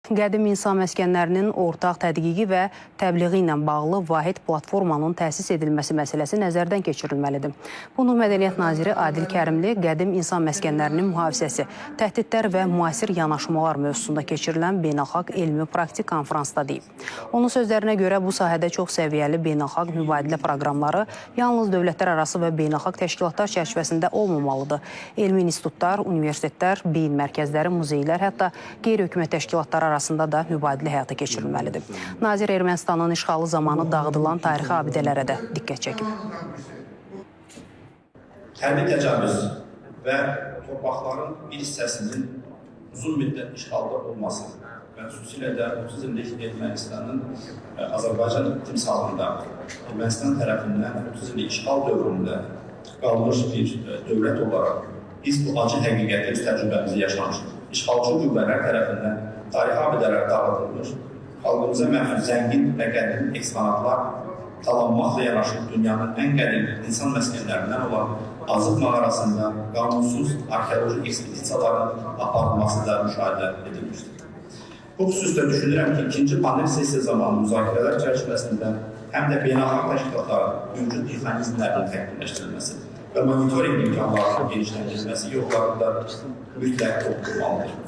Qədim insan məskənlərinin ortaq tədqiqi və təbliği ilə bağlı vahid platformanın təsis edilməsi məsələsi nəzərdən keçirilməlidir. Bunu Mədəniyyət Naziri Adil Kərimli qədim insan məskənlərinin mühafizəsi, təhdidlər və müasir yanaşmalar mövzusunda keçirilən beynəlxalq elmi praktik konfransda deyib. Onun sözlərinə görə bu sahədə çox səviyyəli beynəlxalq mübadilə proqramları yalnız dövlətlər arası və beynəlxalq təşkilatlar çərçivəsində olmamalıdır. Elmi institutlar, universitetlər, beyin mərkəzləri, muzeylər, hətta qeyri-hökumət təşkilatları arasında da mübadilə həyata keçirilməlidir. Nazir Ermənistanın işğalı zamanı dağıdılan tarixi abidələrə də diqqət çəkib. Hərbi təcavüz və torpaqların bir hissəsinin uzun müddət işğalda olması və xüsusilə də 30 illik Ermənistanın Azərbaycan timsalında Ermənistan tərəfindən 30 illik işğal dövründə qalmış bir dövlət olaraq biz bu acı həqiqətdə öz təcrübəmizi yaşamışıq. İşğalçı qüvvələr tərəfindən tarixi abidələr dağıdılmış, xalqımıza məxsus zəngin və qədim eksponatlar talanmaqla yanaşı dünyanın ən qədim insan məskənlərindən olan Azıq mağarasında qanunsuz arxeoloji ekspedisiyaların aparılması da müşahidə edilmişdir. Bu xüsusda düşünürəm ki, ikinci panel sessiya zamanı müzakirələr çərçivəsində həm də beynəlxalq təşkilatların mövcud mexanizmlərinin təkmilləşdirilməsi və monitoring imkanlarının genişləndirilməsi yollarında mütləq olmalıdır.